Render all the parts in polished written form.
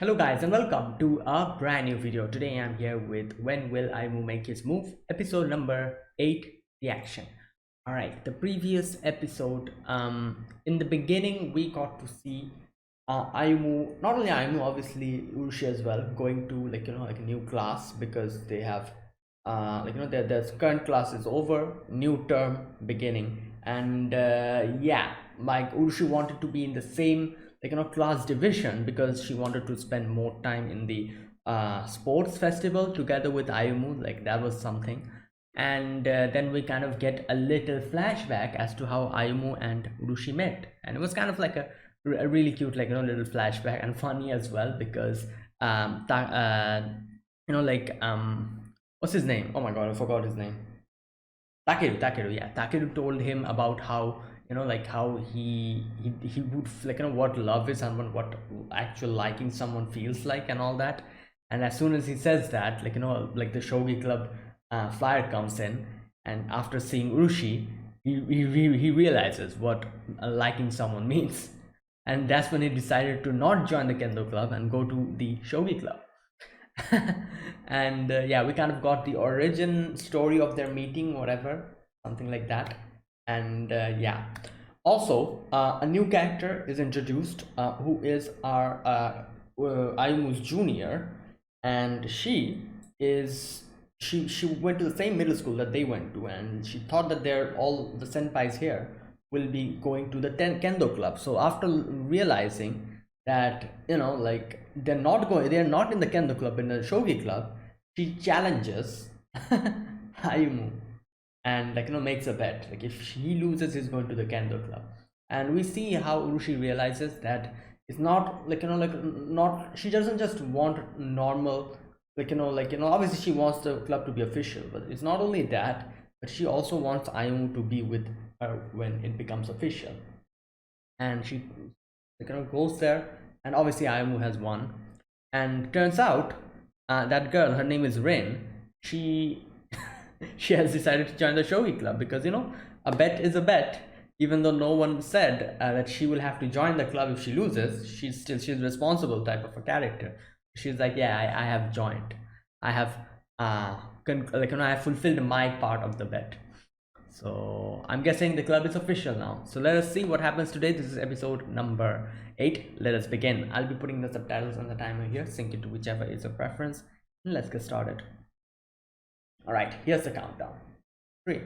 Hello guys and welcome to a brand new video. Today I'm here with When Will Ayumu Make His Move? Episode number 8 reaction. Alright, the previous episode, in the beginning we got to see Ayumu, not only Ayumu, obviously Urushi as well, going to like a new class because they have their current class is over, new term beginning, and yeah, like Urushi wanted to be in the same class division because she wanted to spend more time in the sports festival together with Ayumu. Like that was something. And then we kind of get a little flashback as to how Ayumu and Urushi met, and it was kind of like a really cute little flashback and funny as well because what's his name? Oh my god, I forgot his name. Takeru, yeah. Takeru told him about how how he would what love is and what actual liking someone feels like and all that. And as soon as he says that, the shogi club flyer comes in, and after seeing Urushi, he realizes what liking someone means, and that's when he decided to not join the kendo club and go to the shogi club. And yeah, we kind of got the origin story of their meeting, whatever, something like that. And yeah, also a new character is introduced, who is our Ayumu's junior, and she went to the same middle school that they went to, and she thought that they're all the senpais here will be going to the kendo club. So after realizing that they're not in the kendo club, in the shogi club, she challenges Ayumu and makes a bet, like if he loses he's going to the kendo club. And we see how Urushi realizes that it's not not, she doesn't just want normal, obviously she wants the club to be official, but it's not only that, but she also wants Ayumu to be with her when it becomes official. And she goes there, and obviously Ayumu has won. And turns out that girl, her name is Rin, she she has decided to join the shogi club because a bet is a bet. Even though no one said that she will have to join the club if she loses, she's responsible type of a character. She's like, yeah, I have joined, I have I have fulfilled my part of the bet. So I'm guessing the club is official now. So let us see what happens today. This is episode number 8. Let us begin. I'll be putting the subtitles on the timer here. Sync it to whichever is your preference. And let's get started. Alright, here's the countdown. 3,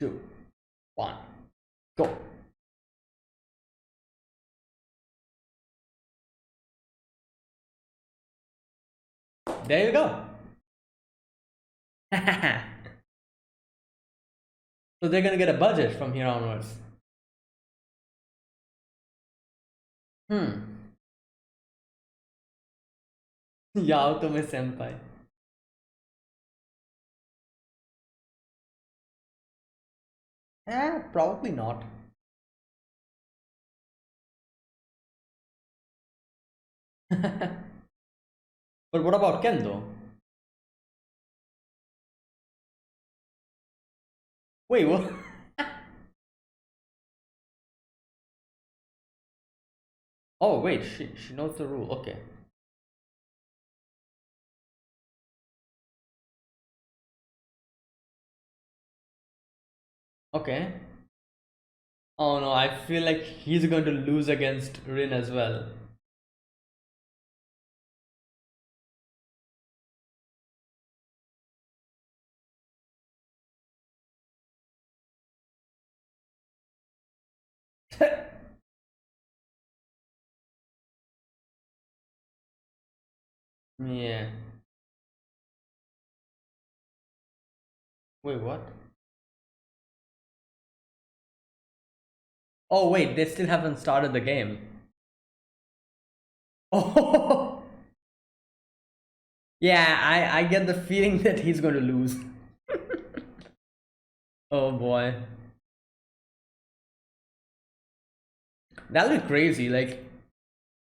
2, 1, go. There you go. So they're gonna get a budget from here onwards. Yaotome senpai. Probably not. But what about Kendo? Wait, what? Oh wait, she knows the rule. Okay. Okay. Oh no, I feel like he's going to lose against Rin as well. Yeah. Wait, what? Oh wait, they still haven't started the game. Oh. Yeah, I get the feeling that he's going to lose. Oh boy. That'll be crazy. Like,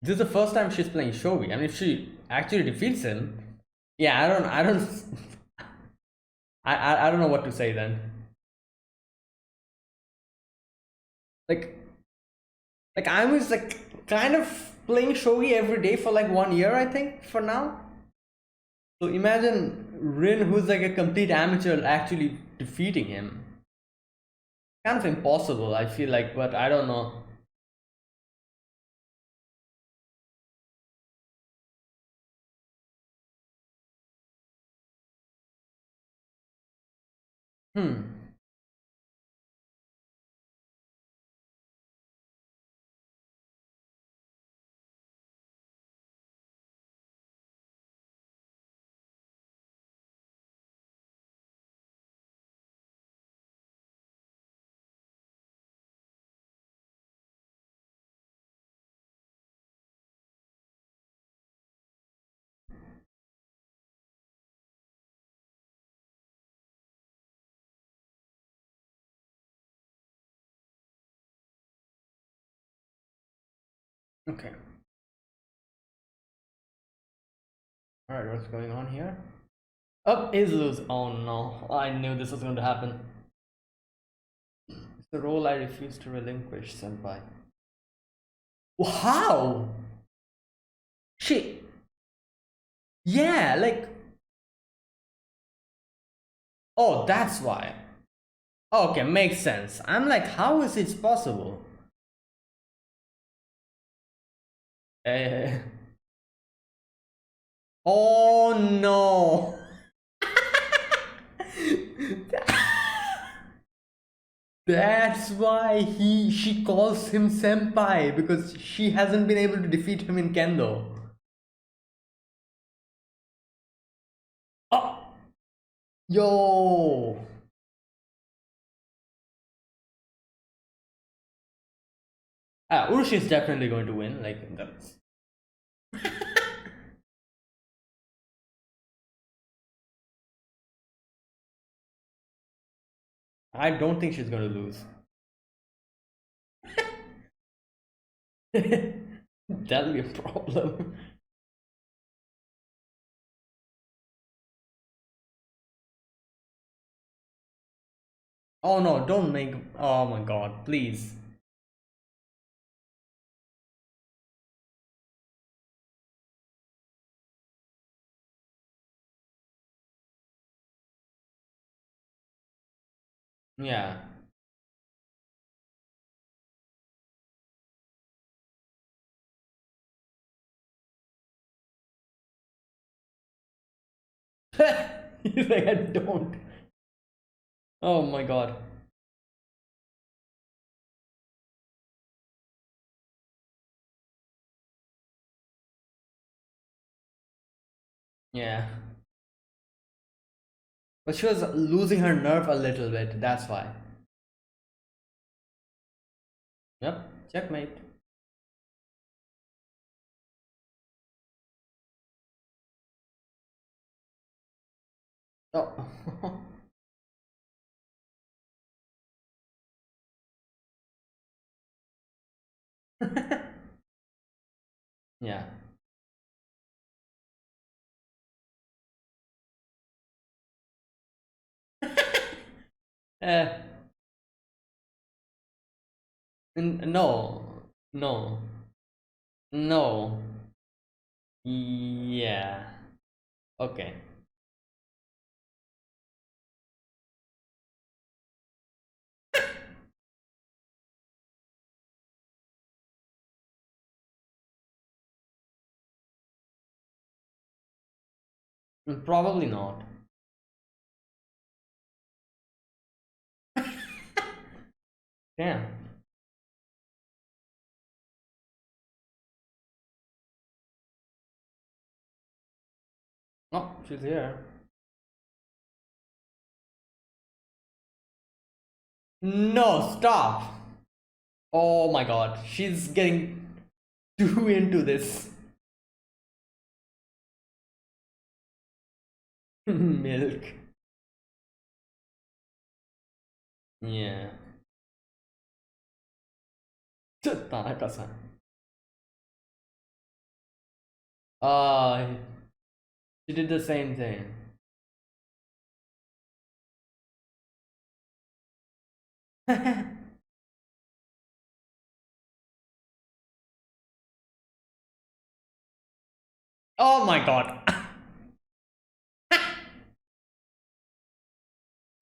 this is the first time she's playing shogi. I mean, if she actually defeats him, yeah, I don't, I don't know what to say then. Like, like I was like kind of playing shogi every day for like 1 year, I think, for now. So imagine Rin, who's like a complete amateur, actually defeating him. Kind of impossible, I feel like, but I don't know. Hmm. Okay. All right, what's going on here? Oh, is lose. Oh no, I knew this was going to happen. It's the role I refuse to relinquish, senpai. How? She. Yeah, like. Oh, that's why. Okay, makes sense. I'm like, how is it possible? Eh. Oh no. That's why she calls him senpai because she hasn't been able to defeat him in kendo. Oh, yo. Urushi is definitely going to win. Like that's. I don't think she's going to lose. That'll be a problem. Oh no! Don't make. Oh my god! Please. Yeah. He's like, I don't. Oh my god. Yeah. But she was losing her nerve a little bit. That's why. Yep. Checkmate. Oh. Yeah. Uh, no. No. No. Yeah. Okay. Probably not. Damn. Oh, she's here. No, stop. Oh my god. She's getting too into this. Milk. Yeah. Tanaka-san. Uh, she did the same thing. Oh my god.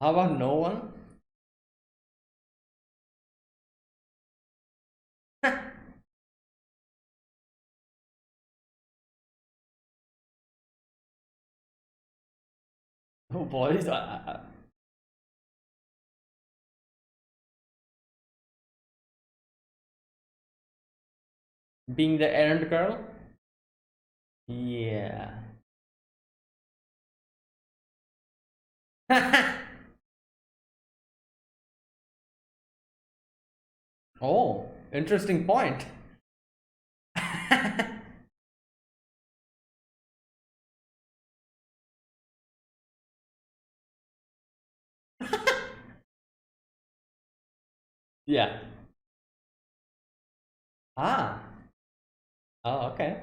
How about no one? Oh boys, being the errand girl? Yeah. Oh, interesting point. Yeah. Ah. Oh, okay.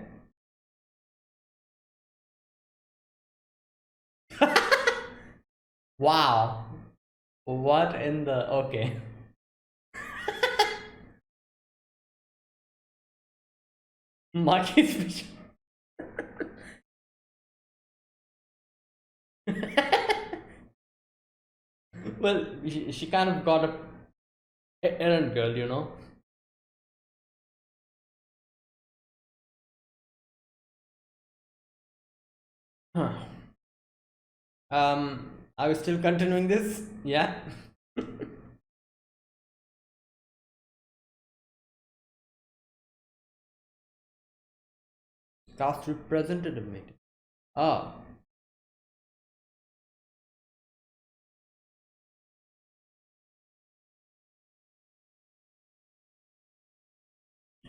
Wow. What in the okay. Monkey speech. Well, she kind of got a errand girl, you know. Huh. Are we still continuing this? Yeah. Cast representative meeting. Ah,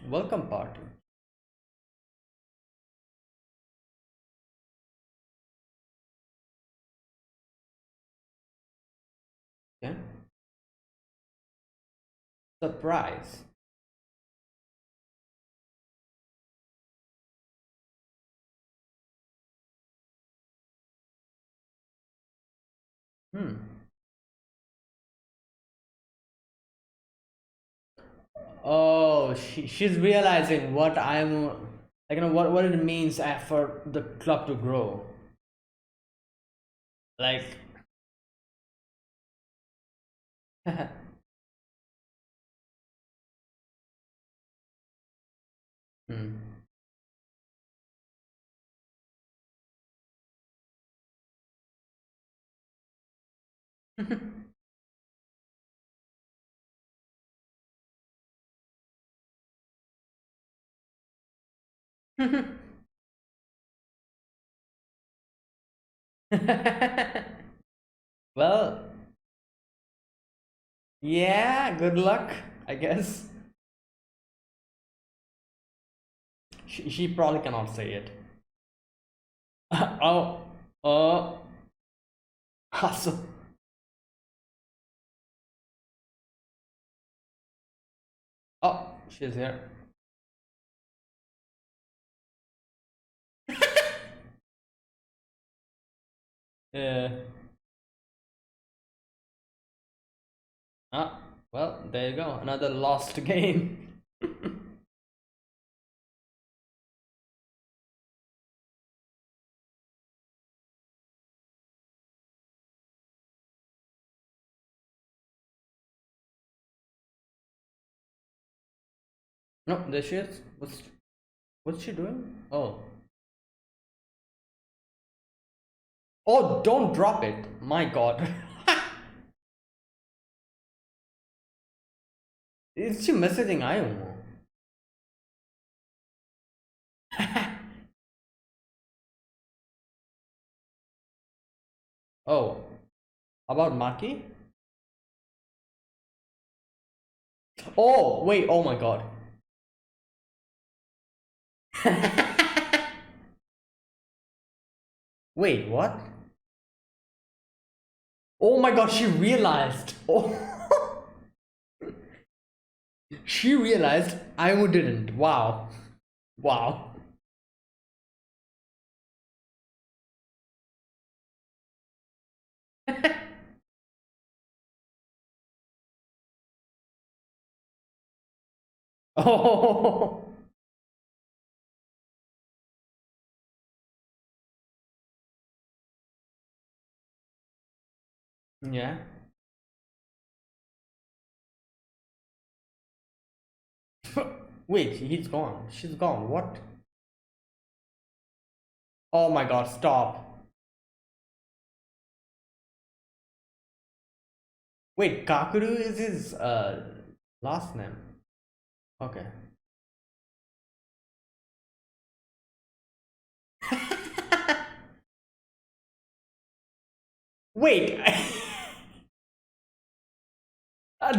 welcome party. Okay. Surprise. Hmm. Oh, she's realizing what I'm like, what it means for the club to grow. Like, hmm. Well, yeah, good luck, I guess. She probably cannot say it. Oh, oh, hustle. Oh, she's here. Uh, ah, well, there you go. Another lost game. No, there she is. What's she doing? Oh, oh, don't drop it. My God. Is she messaging Ayumu? Oh, about Maki? Oh, wait. Oh my God. Wait, what? Oh my God, she realized. Oh, she realized Ayumu didn't. Wow. Wow. Oh. Yeah. Wait, he's gone. She's gone. What? Oh my god, stop. Wait, Kakuru is his last name. Okay. Wait. uh,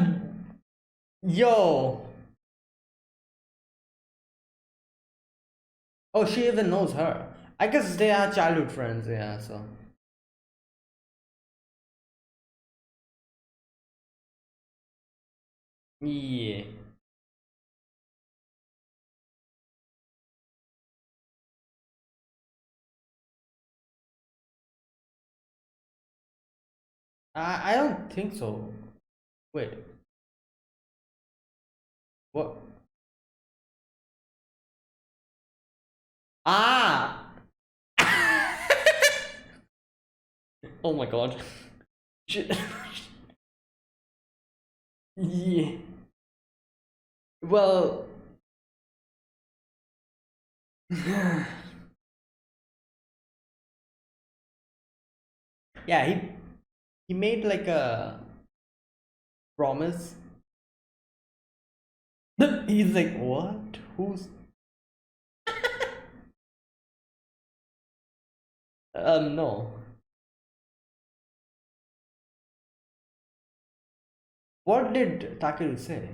yo. Oh, she even knows her. I guess they are childhood friends, yeah, so. Yeah. I don't think so. Wait. What? Ah! Oh my god. Shit. Yeah. Well. Yeah, he made like a promise. He's like, what? Who's? No. What did Takeru say?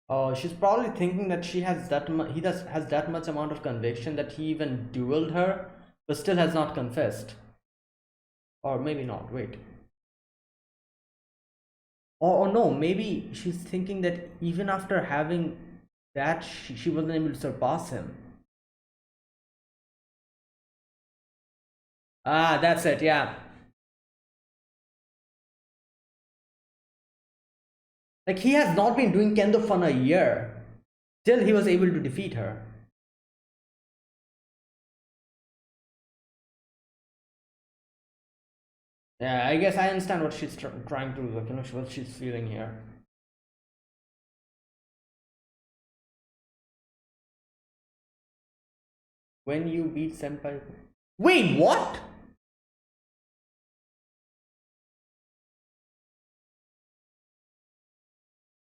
Oh, she's probably thinking that she has he does has that much amount of conviction that he even dueled her, but still has not confessed. Or maybe not. Wait. Or no, maybe she's thinking that even after having that, she wasn't able to surpass him. Ah, that's it. Yeah. Like he has not been doing kendo fun a year. Still, he was able to defeat her. Yeah, I guess I understand what she's trying to, like, what she's feeling here. When you beat senpai. Wait, what?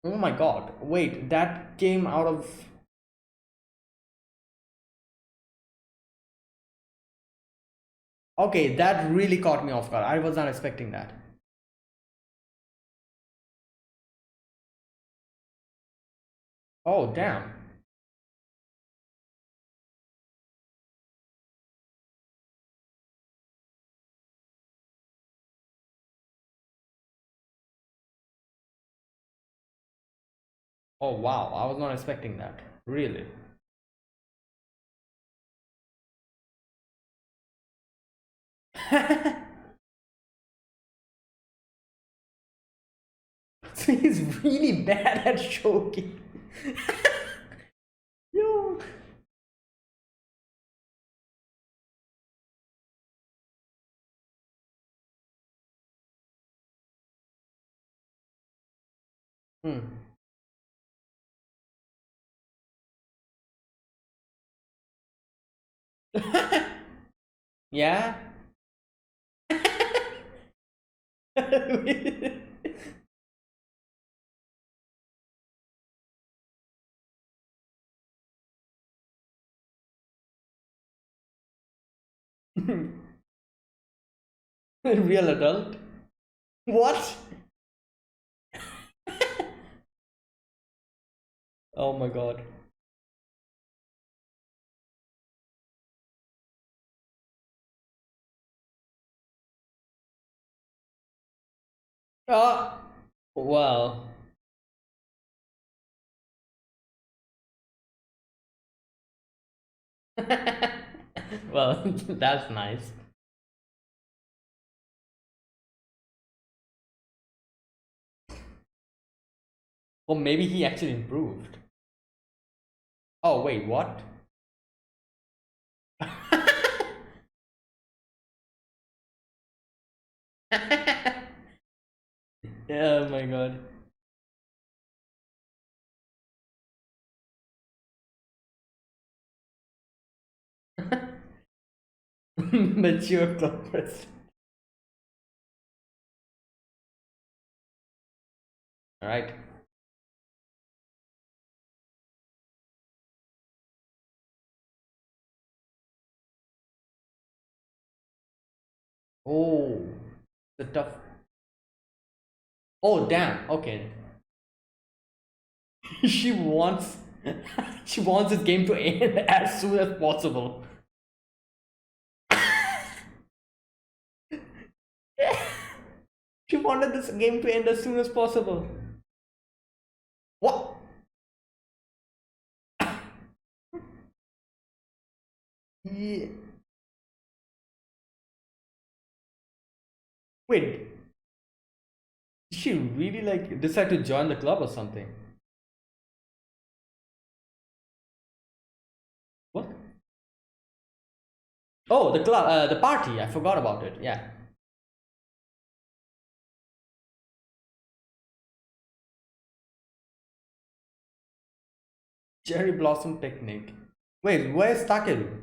Oh my god. Wait, that came out of. Okay, that really caught me off guard. I was not expecting that. Oh, damn. Oh, wow. I was not expecting that. Really. So he's really bad at choking. Yo. Hmm. Yeah. Real adult. What? Oh my god. Ah. Well. Well, that's nice. Or maybe he actually improved. Oh, wait, what? Oh my god. Mature club president. All right. Oh, the tough. Oh, damn. Okay. She wants she wants this game to end as soon as possible. She wanted this game to end as soon as possible. What? Yeah. Wait, did she really like decide to join the club or something? What? Oh, the club, the party. I forgot about it. Yeah. Cherry blossom picnic. Wait, where's Takeru?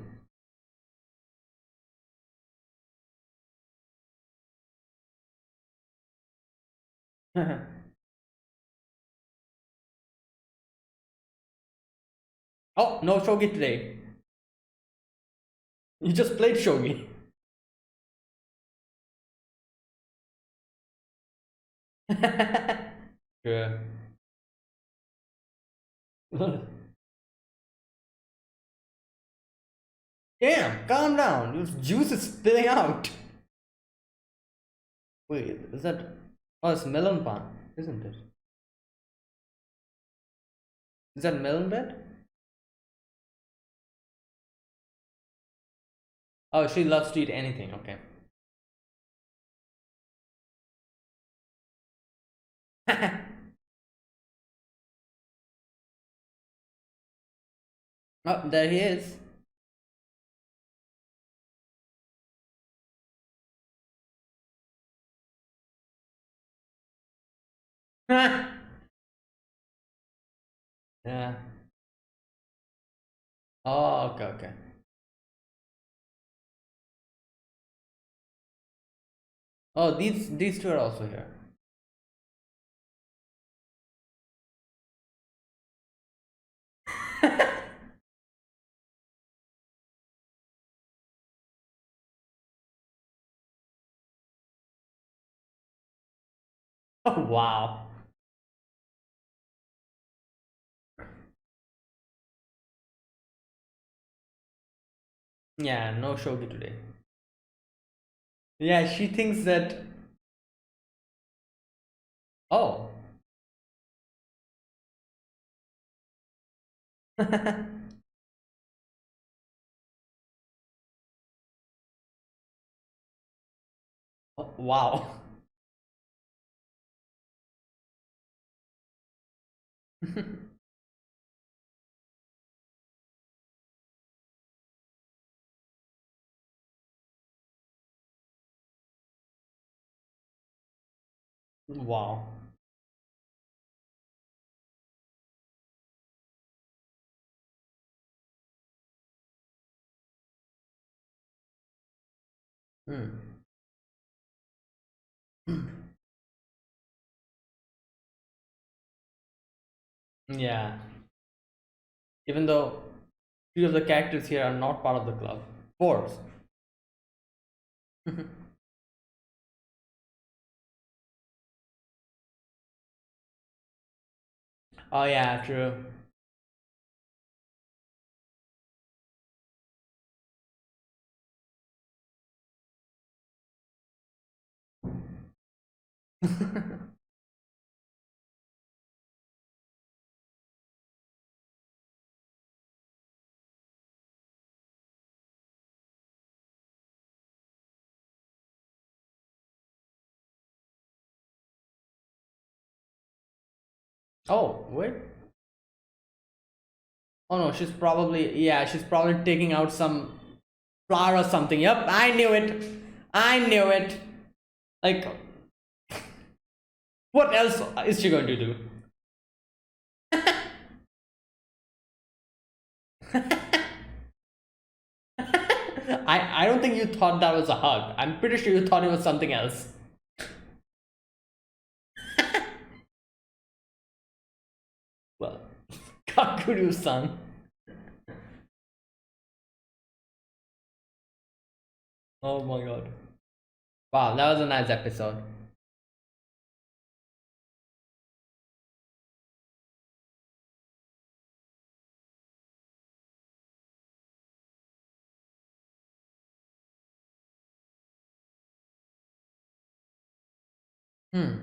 Oh, no shogi today. You just played shogi. Yeah. Damn, calm down. Your juice is spilling out. Wait, is that? Oh, it's melon pan, isn't it? Is that melon bread? Oh, she loves to eat anything. Okay. Oh, there he is. Yeah. Oh, okay, okay. Oh, these two are also here. Oh, wow. Yeah, no shogi today. Yeah, she thinks that. Oh. Oh, wow. Wow. Hmm. Yeah. Even though few of the characters here are not part of the club. Forbes. Oh yeah, true. Oh, wait. Oh no, she's probably taking out some flour or something. Yep, I knew it. I knew it. Like, what else is she going to do? I don't think you thought that was a hug. I'm pretty sure you thought it was something else. Well, Kakuru-san. Oh my god. Wow, that was a nice episode. Hmm.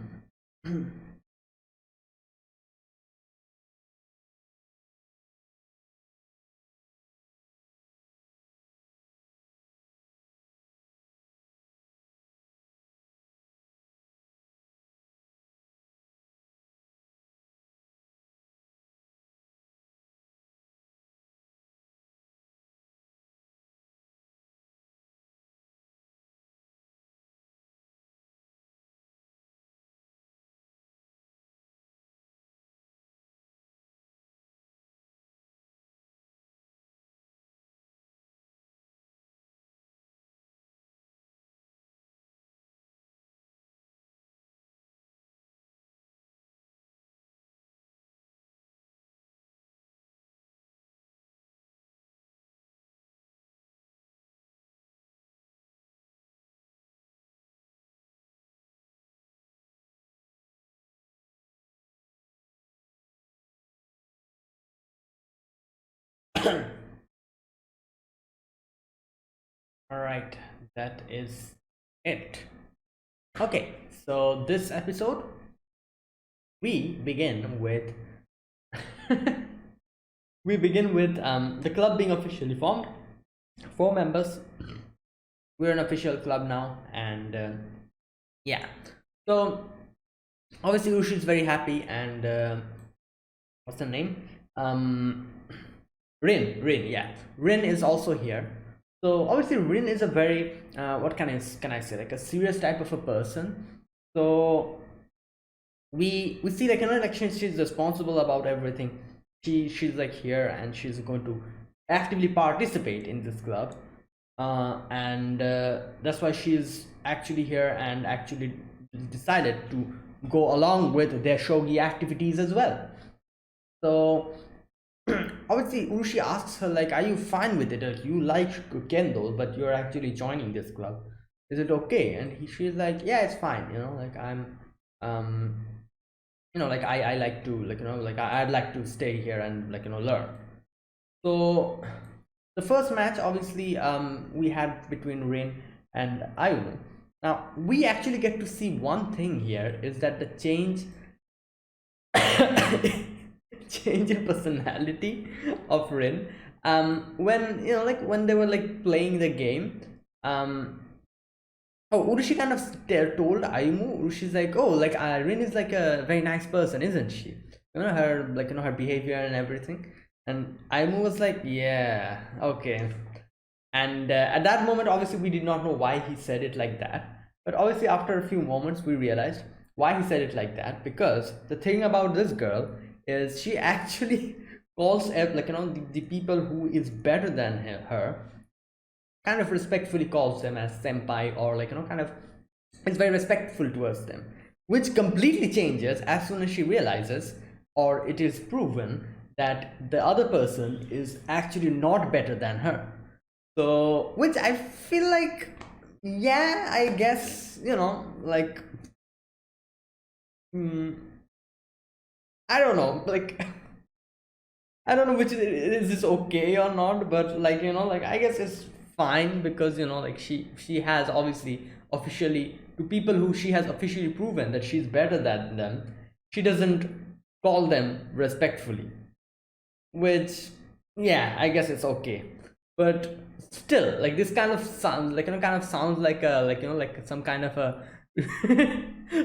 All right, that is it. Okay, so this episode we begin with the club being officially formed. 4 members. We're an official club now, and yeah. So obviously Ushi is very happy, and what's her name? Rin, yeah. Rin is also here. So obviously Rin is a very what can I say, like a serious type of a person. So we see like, like she's responsible about everything. She's like here, and she's going to actively participate in this club, and that's why she's actually here and actually decided to go along with their shogi activities as well. So obviously Urushi asks her, like, are you fine with it? Like, you like kendo, but you're actually joining this club, is it okay? And she's like, yeah, it's fine, like I'm um like I like to, like, like I'd like to stay here and, like, learn. So the first match, obviously, we had between Rin and Ayumu. Now we actually get to see one thing here, is that the change change in personality of Rin, when, like, when they were like playing the game. Oh, Urushi kind of told Ayumu. Urushi's like, oh, like, Rin is like a very nice person, isn't she? Her, like, her behavior and everything. And Ayumu was like, yeah, okay. And at that moment, obviously, we did not know why he said it like that. But obviously, after a few moments, we realized why he said it like that. Because the thing about this girl is she actually calls, like, the people who is better than her, kind of respectfully calls them as senpai, or, like, kind of is very respectful towards them, which completely changes as soon as she realizes, or it is proven, that the other person is actually not better than her. So, which I feel like, yeah, I guess, like, hmm, I don't know, like, I don't know which is this okay or not, but, like, like, I guess it's fine, because, like, she has obviously officially, to people who she has officially proven that she's better than them, she doesn't call them respectfully, which, yeah, I guess it's okay. But still, like, this kind of sounds like, kind of sounds like a, like, like some kind of a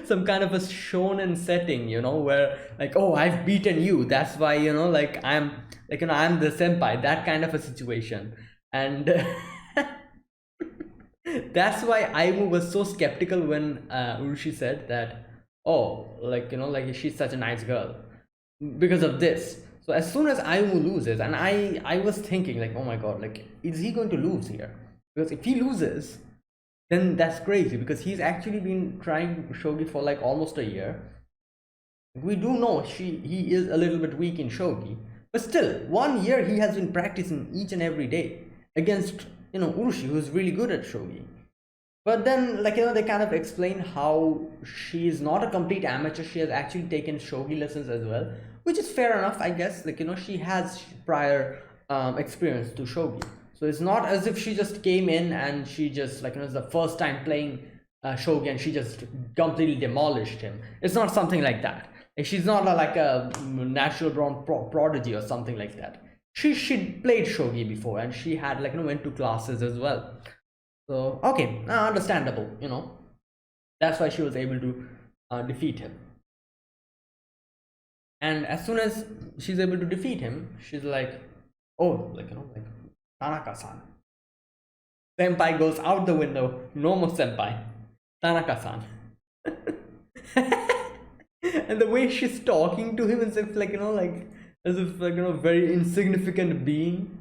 some kind of a shonen setting, where, like, oh, I've beaten you, that's why, like, I'm, like, I'm the senpai, that kind of a situation. And That's why Aimu was so skeptical when Urushi said that, oh, like, like she's such a nice girl because of this. So as soon as Ayumu loses, and I was thinking like, oh my god, like, is he going to lose here? Because if he loses, then that's crazy, because he's actually been trying shogi for like almost a year. We do know he is a little bit weak in shogi, but still 1 year he has been practicing each and every day against Urushi, who's really good at shogi. But then, like, they kind of explain how she's not a complete amateur. She has actually taken shogi lessons as well, which is fair enough, I guess. Like, she has prior experience to shogi. So it's not as if she just came in and she just, like, it's the first time playing shogi and she just completely demolished him. It's not something like that. Like, she's not like a natural born prodigy or something like that. She played shogi before, and she had, like, went to classes as well. So, okay, understandable, That's why she was able to defeat him. And as soon as she's able to defeat him, she's like, oh, like, like, Tanaka-san. Senpai goes out the window. No more senpai. Tanaka-san. And the way she's talking to him is if, like, like, as if, like, very insignificant being.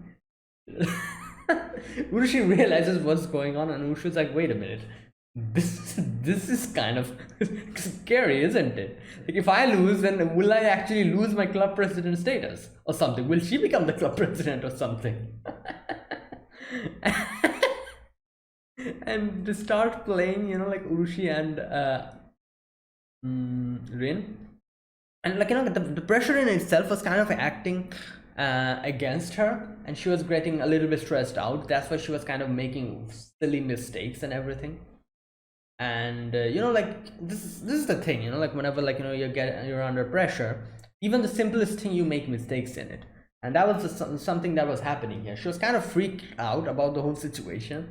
Urushi realizes what's going on, and Urushi's like, wait a minute, this is kind of scary, isn't it? Like, if I lose, then will I actually lose my club president status or something? Will she become the club president or something? And to start playing, like Urushi and Rin, and like, the pressure in itself was kind of acting against her, and she was getting a little bit stressed out. That's why she was kind of making silly mistakes and everything. And like, this is the thing, like, whenever, like, you're under pressure, even the simplest thing, you make mistakes in it. And that was something that was happening here. She was kind of freaked out about the whole situation,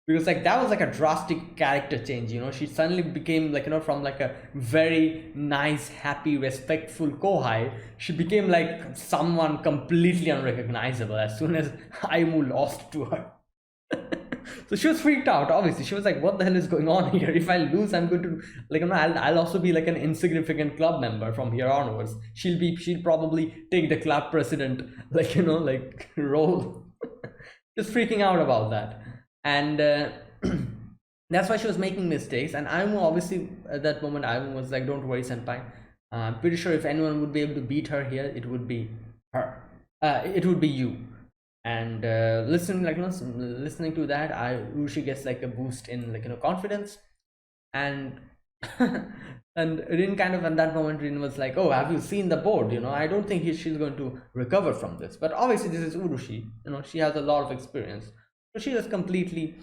because, like, that was like a drastic character change. She suddenly became, like, from like a very nice, happy, respectful kohai, she became like someone completely unrecognizable as soon as Ayumu lost to her. So she was freaked out, obviously. She was like, what the hell is going on here? If I lose, I'm going to, like, I'll also be like an insignificant club member from here onwards. She'll probably take the club president, like, like, role. Just freaking out about that. And that's why she was making mistakes. And Ayumu, obviously, at that moment, Ayumu was like, don't worry, senpai. I'm pretty sure if anyone would be able to beat her here, it would be her. It would be you. And listening to that, Urushi gets like a boost in, like, confidence. And and Rin kind of, at that moment, Rin was like, oh, have you seen the board? I don't think she's going to recover from this. But obviously this is Urushi, she has a lot of experience. So she just completely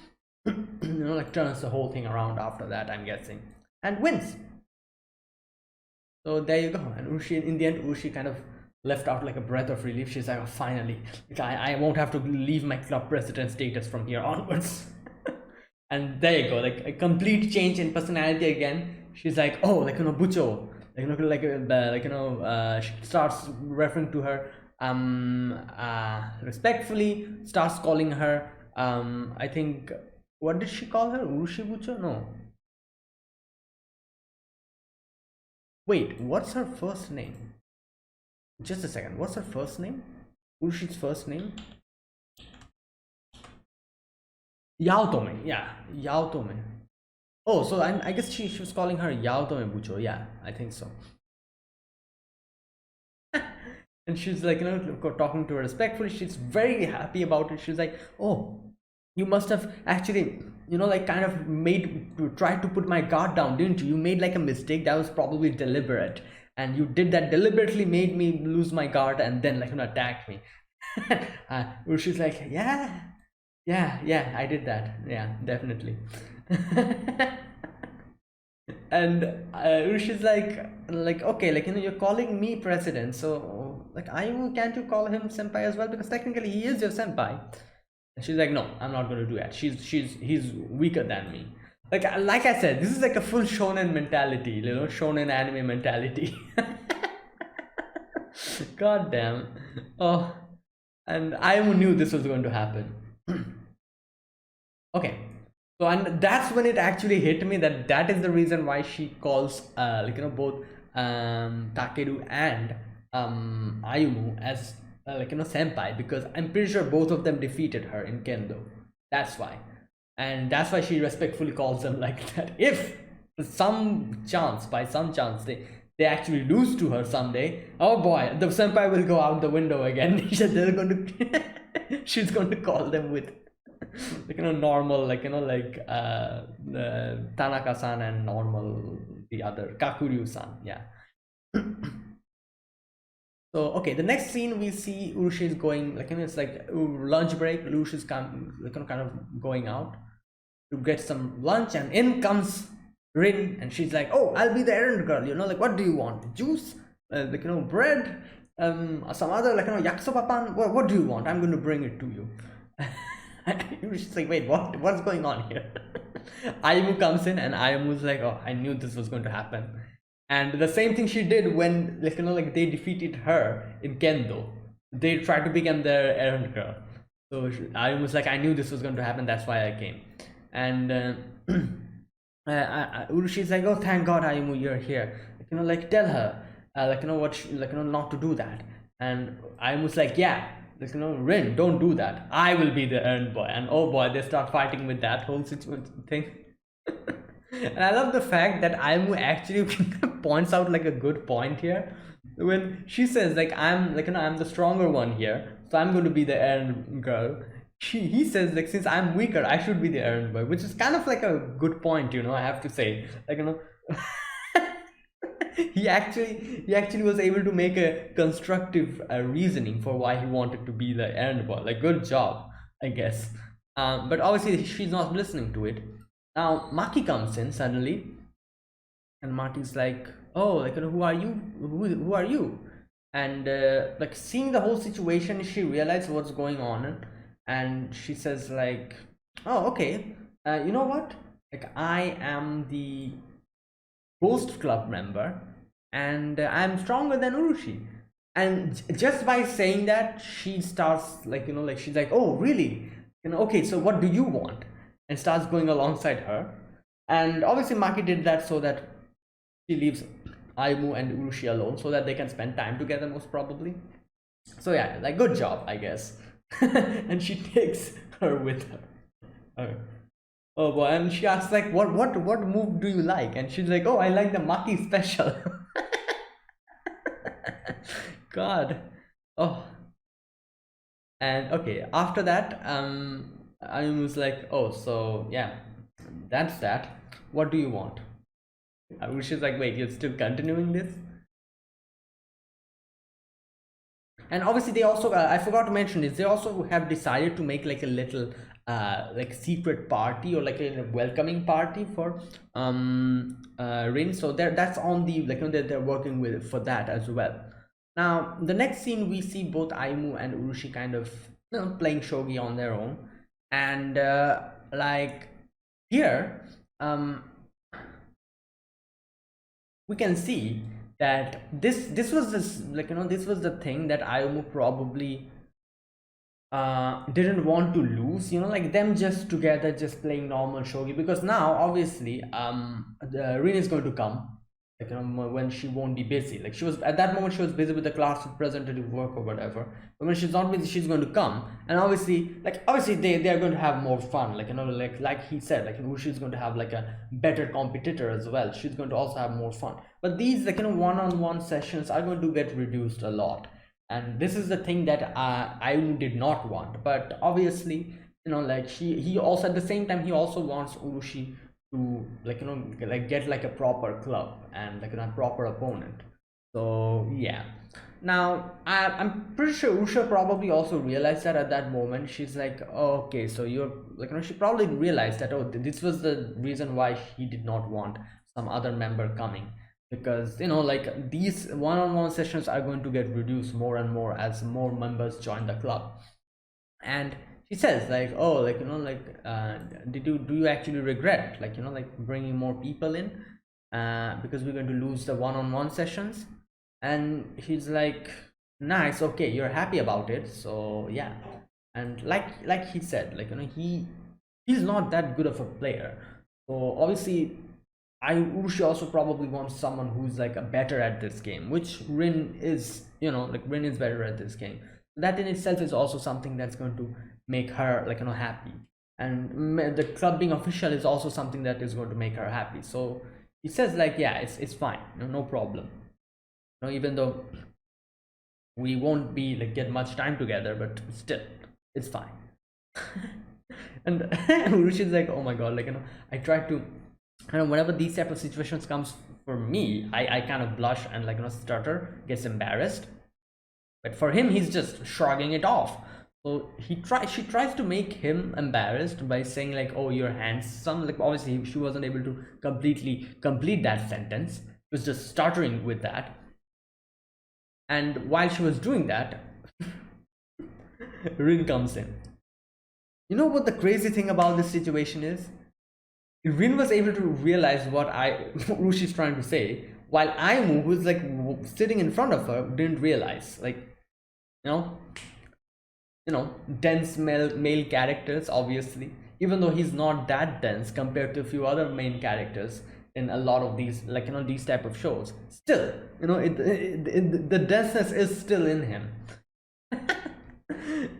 like, turns the whole thing around after that, I'm guessing, and wins. So there you go. And Urushi, in the end, Urushi kind of left out like a breath of relief. She's like, oh, finally, I won't have to leave my club president status from here onwards. And there you go, like a complete change in personality again. She's like, oh, like, Bucho, she starts referring to her respectfully, starts calling her I think, what did she call her? Urushi Bucho? No. Wait, what's her first name? Just a second. What's her first name? Urushi's first name? Yaotome. Yeah, Yaotome. Oh, so I guess she was calling her Yaotome Bucho. Yeah, I think so. And she's like, talking to her respectfully. She's very happy about it. She's like, oh, you must have actually, like, kind of try to put my guard down, didn't you? You made like a mistake that was probably deliberate, and you did that deliberately, made me lose my guard, and then, like, attacked me. She's like, yeah, I did that. Yeah, definitely. And she's like, okay, like, you're calling me president, so, like, can't you call him senpai as well, because technically he is your senpai. And she's like, no, I'm not going to do that. He's weaker than me. Like I said, this is like a full shonen mentality, shonen anime mentality. God damn. Oh, and I knew this was going to happen. Okay, So, and that's when it actually hit me that that is the reason why she calls both Takeru and Ayumu as senpai, because I'm pretty sure both of them defeated her in kendo. That's why. And that's why she respectfully calls them like that. If some chance, by some chance, they actually lose to her someday, oh boy, the senpai will go out the window again. They're going to she's going to call them with normal, Tanaka-san and normal the other Kakuryu-san. Yeah. So okay, the next scene we see Urushi is going it's like lunch break. Urushi is kind of going out to get some lunch, and in comes Rin, and she's like, "Oh, I'll be the errand girl. Like, what do you want? Juice? Bread? Some other yakisoba pan? What do you want? I'm going to bring it to you." She's like, "Wait, what? What's going on here?" Ayumu comes in, and Ayumu's like, "Oh, I knew this was going to happen." And the same thing she did when they defeated her in kendo. They tried to become their errand girl. So Ayumu was like, "I knew this was going to happen. That's why I came." And Urushi's like, "Oh, thank God, Ayumu, you're here. Tell her, what, not to do that." And Ayumu's like, "Yeah, Rin, don't do that. I will be the errand boy." And oh boy, they start fighting with that whole situation thing. And I love the fact that Ayumu actually points out a good point here when she says I'm the stronger one here, so I'm going to be the errand girl. He says since I'm weaker, I should be the errand boy, which is kind of a good point, I have to say. He actually was able to make a constructive reasoning for why he wanted to be the errand boy. Good job, I guess. But obviously she's not listening to it. Now Maki comes in suddenly, and Marty's like, "Oh, who are you? Who are you?" And seeing the whole situation, she realizes what's going on, and she says "Oh, okay. You know what? I am the Ghost Club member, and I'm stronger than Urushi." And just by saying that, she starts she's like, "Oh, really? Okay. So what do you want?" And starts going alongside her. And obviously, Maki did that so that she leaves Ayumu and Urushi alone, so that they can spend time together, most probably. So yeah, good job, I guess. And she takes her with her. Oh boy, and she asks what move do you like? And she's like, "Oh, I like the Maki special." God. Oh. And okay, after that, I was like, "Oh, so yeah, that's that. What do you want?" I was just like, "Wait, you're still continuing this?" And obviously they also I forgot to mention this, they also have decided to make a little secret party, or a welcoming party for Rin. So that's on the they're working with for that as well. Now the next scene, we see both Aimu and Urushi kind of playing shogi on their own. And here we can see that this was this was the thing that Ayumu probably didn't want to lose, them just together, just playing normal shogi, because now obviously the Rin is going to come when she won't be busy. She was at that moment, she was busy with the class representative work or whatever, but when she's not busy, she's going to come. And obviously they are going to have more fun, he said, she's going to have a better competitor as well. She's going to also have more fun, but these one-on-one sessions are going to get reduced a lot. And this is the thing that I did not want. But obviously, he also, at the same time, he also wants Urushi to get a proper club and a proper opponent. So yeah. Now I'm pretty sure Usha probably also realized that at that moment. She's like, "Oh, okay, so you're she probably realized that, oh, this was the reason why he did not want some other member coming, because these one-on-one sessions are going to get reduced more and more as more members join the club." And she says "Oh, do you actually regret bringing more people in, because we're going to lose the one-on-one sessions?" And he's like, "Nice, okay, you're happy about it, so yeah." And he said he he's not that good of a player. So obviously, Urushi also probably wants someone who's like a better at this game, which Rin is. Like Rin is better at this game. That in itself is also something that's going to make her happy. And the club being official is also something that is going to make her happy. So he says like, yeah, it's fine, no problem. Even though we won't be like get much time together, but still, it's fine. And Urushi is like, oh my god, like I try to, whenever these type of situations comes for me, I kind of blush and like stutter, gets embarrassed. But for him, he's just shrugging it off. So she tries to make him embarrassed by saying like, oh, you're handsome. Like obviously she wasn't able to completely complete that sentence. She was just stuttering with that. And while she was doing that, Rin comes in. You know what the crazy thing about this situation is? Rin was able to realize what Rushi's trying to say, while Ayumu, who's like sitting in front of her, didn't realize. Like, dense male characters, obviously, even though he's not that dense compared to a few other main characters in a lot of these, like these type of shows. Still, the denseness is still in him.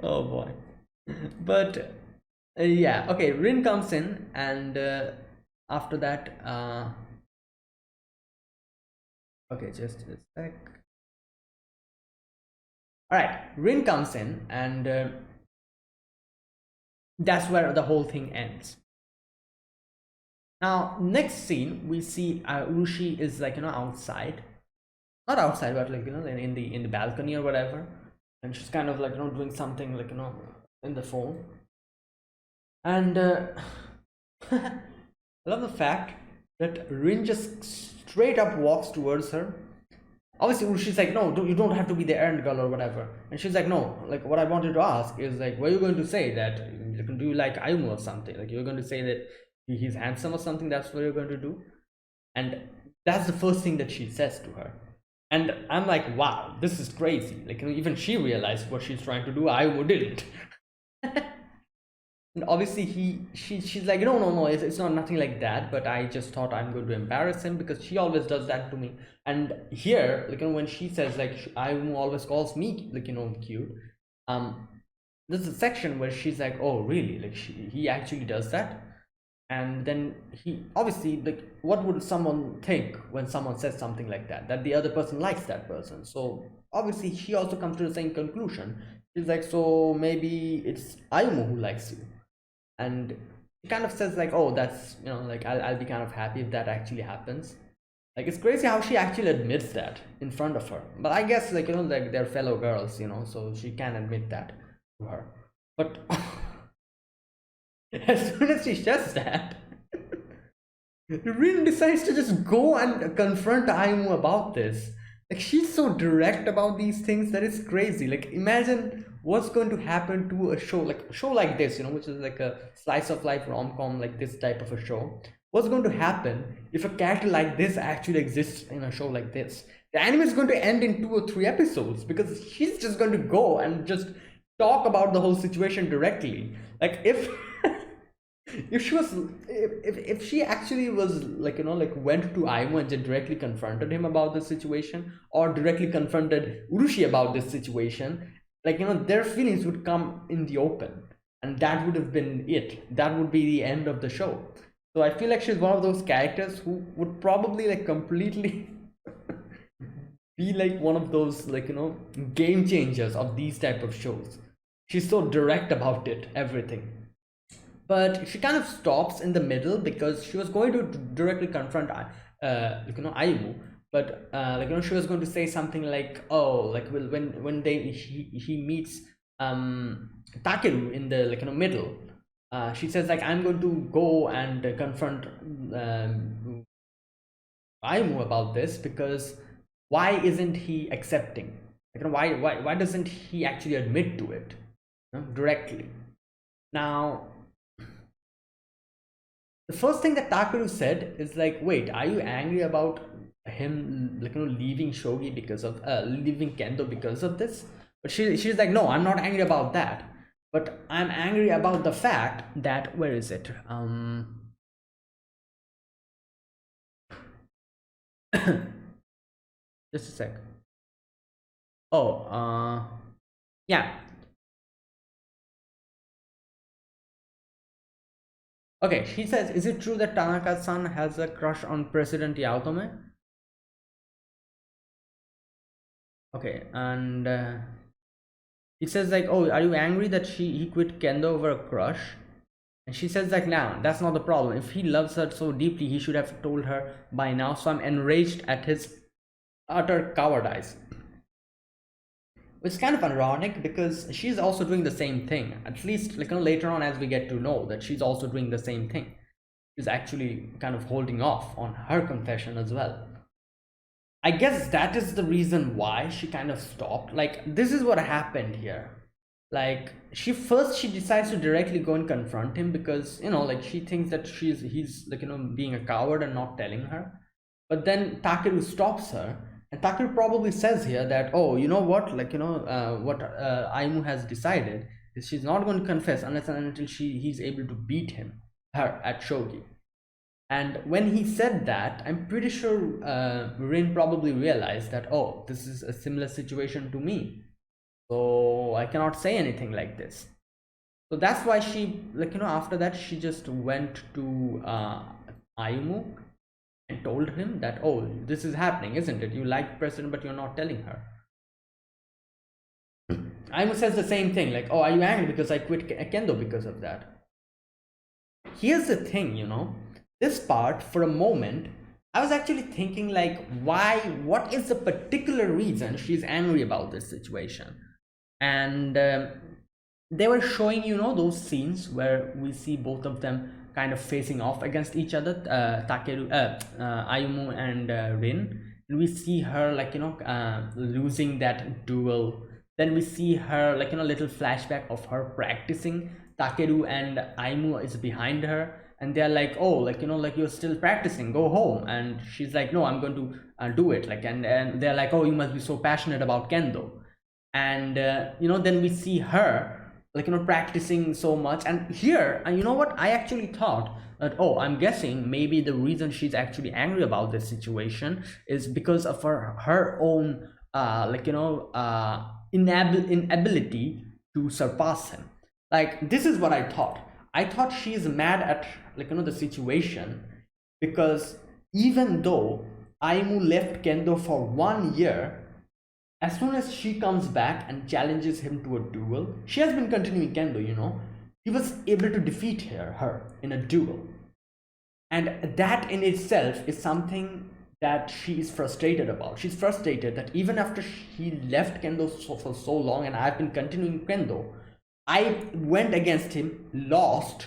Oh boy. But yeah, okay, Rin comes in, and after that, okay, just a sec. All right, Rin comes in, and that's where the whole thing ends. Now, next scene, we see Urushi is like outside, not outside, but like in the balcony or whatever, and she's kind of like doing something like in the phone, and I love the fact that Rin just straight up walks towards her. Obviously Urushi's like, no, you don't have to be the errand girl or whatever, and she's like, no, like what I wanted to ask is like, were you going to say that, do you like Ayumu or something, like you're going to say that he's handsome or something, that's what you're going to do? And that's the first thing that she says to her, and I'm like, wow, this is crazy. Like even she realized what she's trying to do, Ayumu didn't. And obviously she's like, no, it's not nothing like that, but I just thought I'm going to embarrass him because she always does that to me. And here, like when she says like, Ayumu always calls me like cute, there's a section where she's like, oh really, like he actually does that. And then he obviously, like, what would someone think when someone says something like that the other person likes that person? So obviously she also comes to the same conclusion. She's like, so maybe it's Ayumu who likes you. And he kind of says like, oh, that's like I'll be kind of happy if that actually happens. Like it's crazy how she actually admits that in front of her, but I guess like like they're fellow girls, so she can admit that to her. But as soon as she says that, Rin decides to just go and confront Ayumu about this. Like she's so direct about these things that it's crazy. Like imagine what's going to happen to a show like this, which is like a slice of life rom-com, like this type of a show. What's going to happen if a character like this actually exists in a show like this? The anime is going to end in 2 or 3 episodes because she's just going to go and just talk about the whole situation directly. Like if if she actually was like went to Ayumu and just directly confronted him about this situation, or directly confronted Urushi about this situation, like their feelings would come in the open, and that would have been it. That would be the end of the show. So I feel like she's one of those characters who would probably like completely be like one of those like game changers of these type of shows. She's so direct about it, everything. But she kind of stops in the middle because she was going to directly confront Ayumu, but she was going to say something like, oh, like when he meets Takeru in the middle, she says like, I'm going to go and confront Ayumu about this, because why isn't he accepting? Why doesn't he actually admit to it directly? Now the first thing that Takeru said is like, wait, are you angry about him leaving Shogi because of leaving Kendo because of this? But she's like, no, I'm not angry about that. but I'm angry about the fact that, where is it? Just a sec. Oh, yeah. Okay, she says, is it true that Tanaka-san has a crush on President Yaotome? Okay, and he says like, oh, are you angry that he quit Kendo over a crush? And she says like, nah, that's not the problem. If he loves her so deeply, he should have told her by now. So I'm enraged at his utter cowardice. Which is kind of ironic because she's also doing the same thing. At least, like, later on, as we get to know that she's also doing the same thing. She's actually kind of holding off on her confession as well. I guess that is the reason why she kind of stopped. Like, this is what happened here. Like, she decides to directly go and confront him because, like, she thinks that he's like, being a coward and not telling her. But then Takeru stops her, and Takeru probably says here that, oh, you know what, like, what Ayumu has decided is she's not going to confess unless and until he's able to beat her at shogi. And when he said that, I'm pretty sure Rin probably realized that, oh, this is a similar situation to me, so I cannot say anything like this. So that's why she, like, after that, she just went to Ayumu and told him that, oh, this is happening, isn't it? You like President, but you're not telling her. Ayumu says the same thing, like, oh, are you angry because I quit Kendo because of that? Here's the thing, this part, for a moment, I was actually thinking like, what is the particular reason she's angry about this situation? And they were showing, those scenes where we see both of them kind of facing off against each other, Ayumu and Rin. And we see her like, losing that duel. Then we see her like, little flashback of her practicing. Takeru and Ayumu is behind her, and they're like, oh, like, like, you're still practicing, go home. And she's like, no, I'm going to do it. Like, and they're like, oh, you must be so passionate about Kendo. And then we see her like, practicing so much. And here, and you know what, I actually thought that, oh, I'm guessing maybe the reason she's actually angry about this situation is because of her own inability to surpass him. Like, this is what I thought. I thought she is mad at, like, the situation because even though Ayumu left Kendo for 1 year, as soon as she comes back and challenges him to a duel, she has been continuing Kendo, he was able to defeat her in a duel. And that in itself is something that she is frustrated about. She's frustrated that even after he left Kendo for so long and I've been continuing Kendo, I went against him, lost.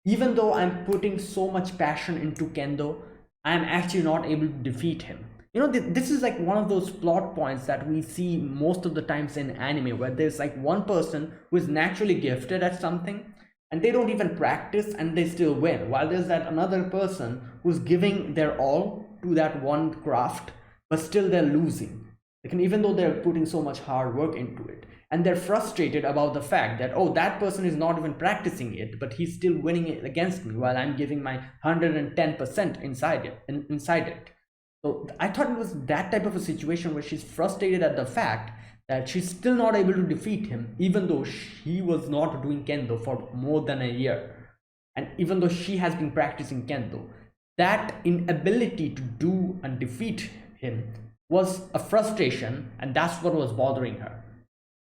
Even though I'm putting so much passion into Kendo, I'm actually not able to defeat him. This is like one of those plot points that we see most of the times in anime, where there's like one person who is naturally gifted at something and they don't even practice and they still win, while there's that another person who's giving their all to that one craft, but still they're losing. Even though they're putting so much hard work into it, and they're frustrated about the fact that, oh, that person is not even practicing it, but he's still winning it against me while I'm giving my 110% inside it. So I thought it was that type of a situation where she's frustrated at the fact that she's still not able to defeat him, even though she was not doing Kendo for more than a year. And even though she has been practicing Kendo, that inability to do and defeat him was a frustration, and that's what was bothering her.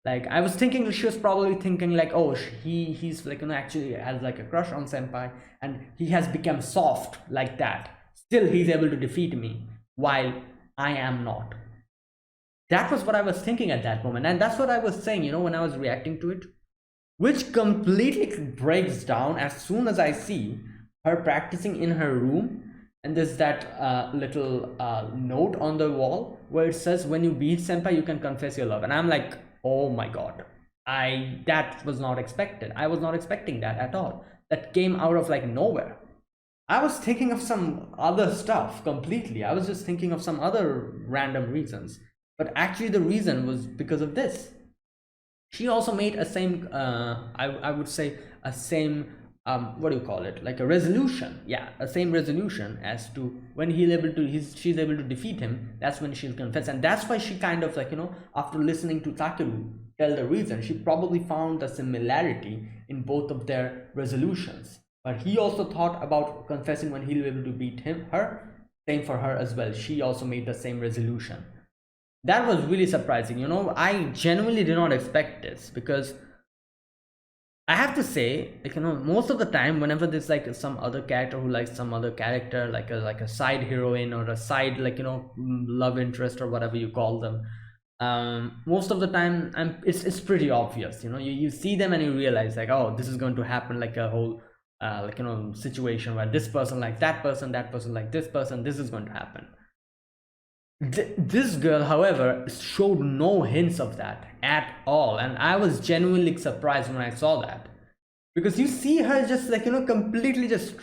Like, I was thinking she was probably thinking like, oh, he's like, actually has like a crush on Senpai, and he has become soft like that. Still, he's able to defeat me while I am not. That was what I was thinking at that moment, and that's what I was saying, when I was reacting to it, which completely breaks down as soon as I see her practicing in her room. And there's that little note on the wall where it says, when you beat Senpai, you can confess your love. And I'm like, oh my god, that was not expected. I was not expecting that at all. That came out of like nowhere. I was thinking of some other stuff completely. I was just thinking of some other random reasons. But actually the reason was because of this. she also made a same I would say a same what do you call it, like a resolution, yeah, a same resolution as to when she's able to defeat him, that's when she'll confess. And that's why she kind of like, after listening to Takeru tell the reason, she probably found a similarity in both of their resolutions. But he also thought about confessing when he'll be able to beat her. Same for her as well, she also made the same resolution. That was really surprising. I genuinely did not expect this, because I have to say, like, most of the time, whenever there's like some other character who likes some other character, like a side heroine or a side, like, love interest or whatever you call them, most of the time, it's pretty obvious. You see them and you realize like, oh, this is going to happen, like a whole like, situation where this person likes that person like this person, this is going to happen. This girl, however, showed no hints of that at all, and I was genuinely surprised when I saw that, because you see her just like, completely just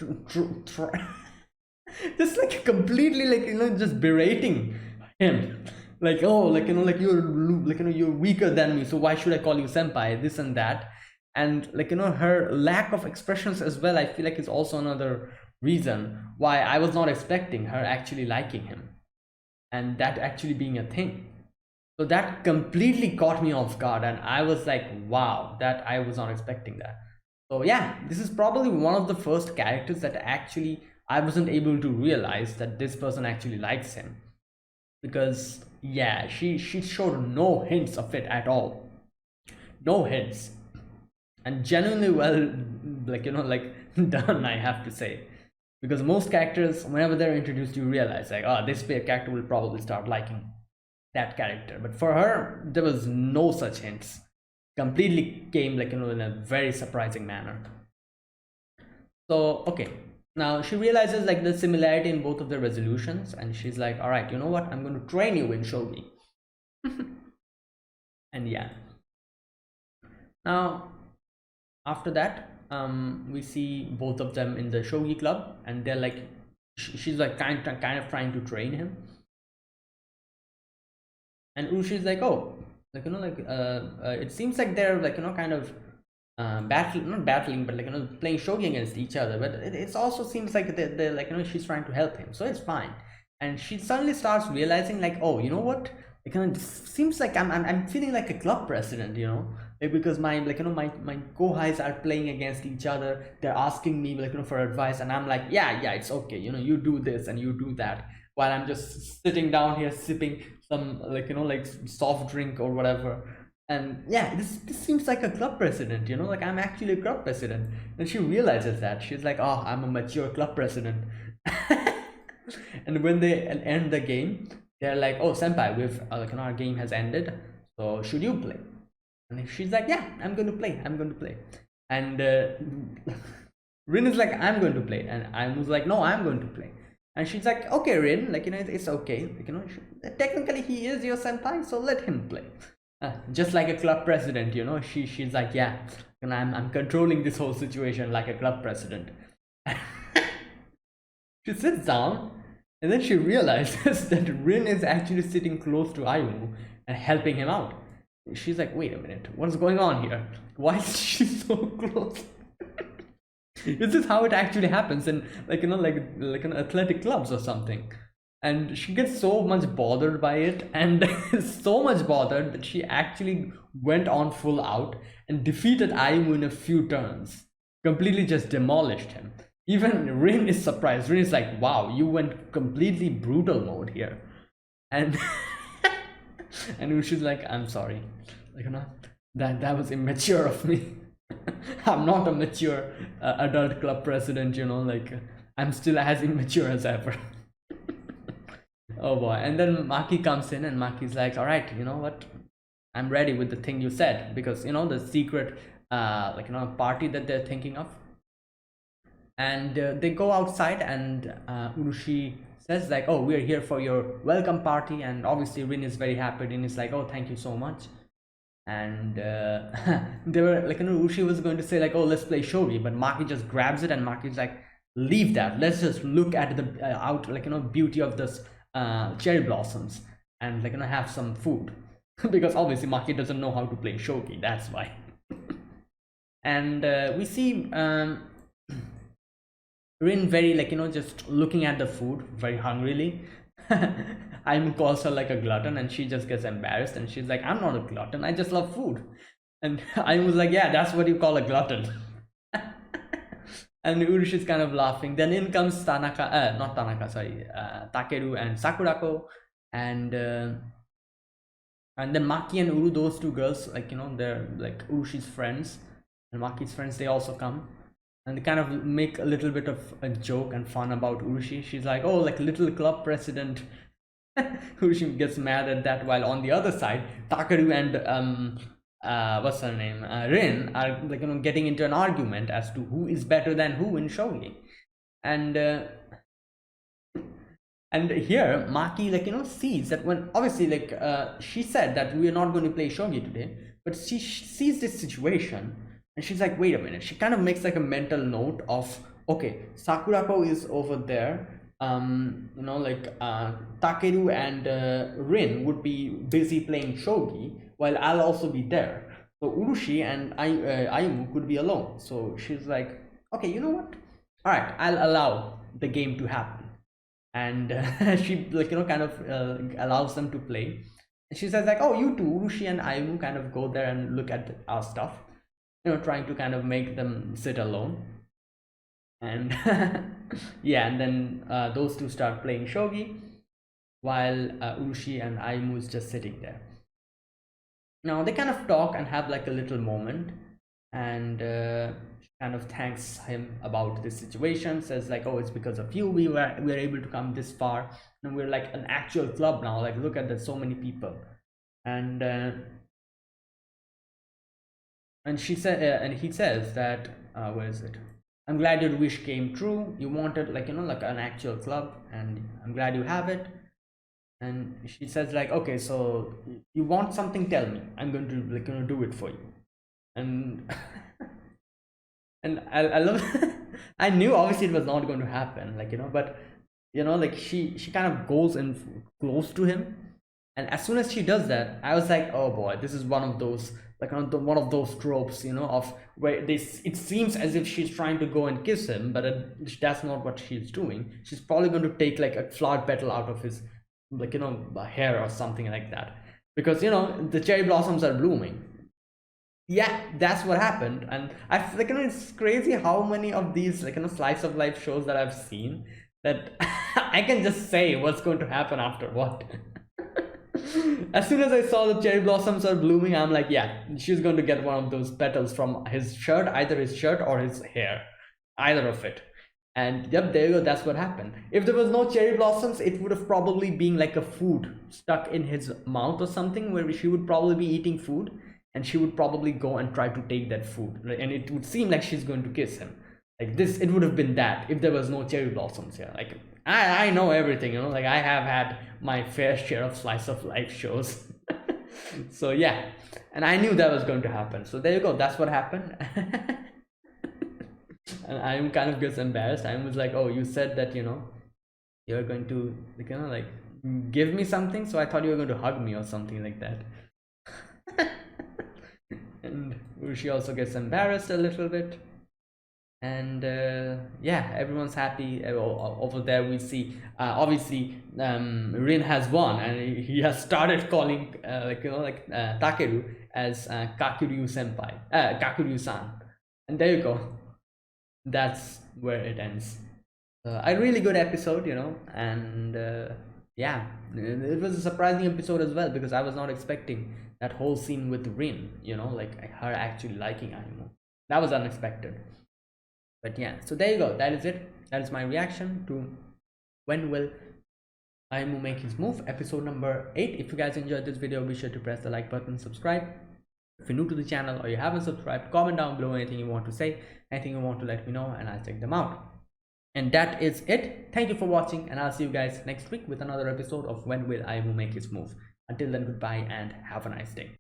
just like completely like, just berating him, like, oh, like, like you're like, you're weaker than me, so why should I call you senpai, this and that. And like, her lack of expressions as well, I feel like is also another reason why I was not expecting her actually liking him, and that actually being a thing. So that completely caught me off guard, and I was like, wow, that I was not expecting that. So yeah, this is probably one of the first characters that actually I wasn't able to realize that this person actually likes him, because yeah, she showed no hints of it at all, no hints, and genuinely well, like, like done, I have to say. Because most characters, whenever they're introduced, you realize like, oh, this character will probably start liking that character. But for her, there was no such hints, completely came like, in a very surprising manner. So okay, now she realizes like the similarity in both of the resolutions, and she's like, all right, you know what, I'm going to train you in shogi. And yeah, now after that, we see both of them in the shogi club, and they're like, she's like kind of trying to train him, and Urushi's like, oh, like, like it seems like they're like, kind of not battling, but like, playing shogi against each other, but it also seems like they're like, she's trying to help him, so it's fine. And she suddenly starts realizing like, oh, you know what, it kind of seems like I'm feeling like a club president, because my like, my kohais are playing against each other, they're asking me like, for advice, and I'm like, yeah, it's okay, you do this and you do that, while I'm just sitting down here sipping some like, like soft drink or whatever. And yeah, this seems like a club president, like I'm actually a club president. And she realizes that, she's like, oh, I'm a mature club president. And when they end the game, they're like, oh, senpai, we've like, our game has ended, so should you play? And she's like, yeah, I'm going to play. And Rin is like, I'm going to play, and Ayumu's like, no, I'm going to play. And she's like, okay, Rin, like, it's okay, like, technically he is your senpai, so let him play. Just like a club president, she's like, yeah, I'm controlling this whole situation like a club president. She sits down, and then she realizes that Rin is actually sitting close to Ayumu and helping him out. She's like, wait a minute, what's going on here? Why is she so close? Is this how it actually happens in like, like an athletic clubs or something? And she gets so much bothered by it, and so much bothered that she actually went on full out and defeated Ayumu in a few turns, completely just demolished him. Even Rin is surprised. Rin is like, wow, you went completely brutal mode here. And and she's like, I'm sorry, like, that was immature of me. I'm not a mature adult club president, like I'm still as immature as ever. Oh boy. And then Maki comes in, and Maki's like, all right, you know what, I'm ready with the thing you said, because the secret like, party that they're thinking of. And they go outside, and Urushi says like, oh, we're here for your welcome party. And obviously Rin is very happy, and is like, oh, thank you so much. And they were like, Urushi was going to say like, oh, let's play shogi, but Maki just grabs it, and Maki's like, leave that, let's just look at the beauty of this cherry blossoms, and like, have some food. because obviously Maki doesn't know how to play shogi, that's why. And we see Rin very, like, just looking at the food very hungrily. Ayumu calls her like a glutton, and she just gets embarrassed, and she's like, I'm not a glutton, I just love food. And Ayumu's like, yeah, that's what you call a glutton. And Urushi's kind of laughing. Then in comes not Tanaka, sorry, Takeru and Sakurako, and then Maki and Uru, those two girls, like, they're like Urushi's friends and Maki's friends. They also come, and they kind of make a little bit of a joke and fun about Urushi. She's like, oh, like little club president. Urushi gets mad at that, while on the other side, Takeru and what's her name, Rin, are, like, getting into an argument as to who is better than who in shogi. And here Maki, like, sees that, when obviously, like, she said that we are not going to play shogi today, but she sees this situation, and she's like, wait a minute. She kind of makes like a mental note of, okay, Sakurako is over there, like, Takeru and Rin would be busy playing shogi while I'll also be there. So Urushi and Ayumu could be alone. So she's like, okay, you know what? All right, I'll allow the game to happen. And she, like, kind of allows them to play. And she says like, oh, you two, Urushi and Ayumu, kind of go there and look at our stuff, trying to kind of make them sit alone. And yeah, and then those two start playing shogi, while Urushi and Ayumu is just sitting there. Now they kind of talk and have like a little moment, and she kind of thanks him about this situation, says like, oh, it's because of you we were able to come this far, and we're like an actual club now, like, look at that, so many people. And she said, and he says that, where is it? I'm glad your wish came true. You wanted, like, like an actual club, and I'm glad you have it. And she says like, okay, so you want something, tell me, I'm going to, like, do it for you. And and I love I knew obviously it was not going to happen, like, but like, she kind of goes in close to him, and as soon as she does that, I was like, oh boy, this is one of those, like, one of those tropes, of where it seems as if she's trying to go and kiss him, but that's not what she's doing. She's probably going to take like a flower petal out of his, like, hair or something like that, because the cherry blossoms are blooming. Yeah, that's what happened. And I, like, it's crazy how many of these, like, slice of life shows that I've seen, that I can just say what's going to happen after what. As soon as I saw the cherry blossoms are blooming, I'm like, yeah, she's going to get one of those petals from his shirt, either his shirt or his hair, either of it. And yep, there you go, that's what happened. If there was no cherry blossoms, it would have probably been like a food stuck in his mouth or something, where she would probably be eating food, and she would probably go and try to take that food, and it would seem like she's going to kiss him. Like this, it would have been that if there was no cherry blossoms here. Like, I know everything, like, I have had my fair share of slice of life shows. So yeah, and I knew that was going to happen. So there you go, that's what happened. And I'm kind of gets embarrassed. I was like, oh, you said that, you're going to, like, like, give me something, so I thought you were going to hug me or something like that. And Urushi also gets embarrassed a little bit. And yeah, everyone's happy. Over there we see, obviously, Rin has won, and he has started calling, Takeru as Kakuryu senpai, Kakuryu-san. And there you go, that's where it ends. A really good episode, and yeah, it was a surprising episode as well, because I was not expecting that whole scene with Rin, like her actually liking Ayumu. That was unexpected. But yeah, so there you go, that is it. That is my reaction to When Will Ayumu Make His Move, episode number 8. If you guys enjoyed this video, be sure to press the like button, subscribe. If you're new to the channel or you haven't subscribed, comment down below anything you want to say, anything you want to let me know, and I'll check them out. And that is it. Thank you for watching, and I'll see you guys next week with another episode of When Will Ayumu Make His Move. Until then, goodbye and have a nice day.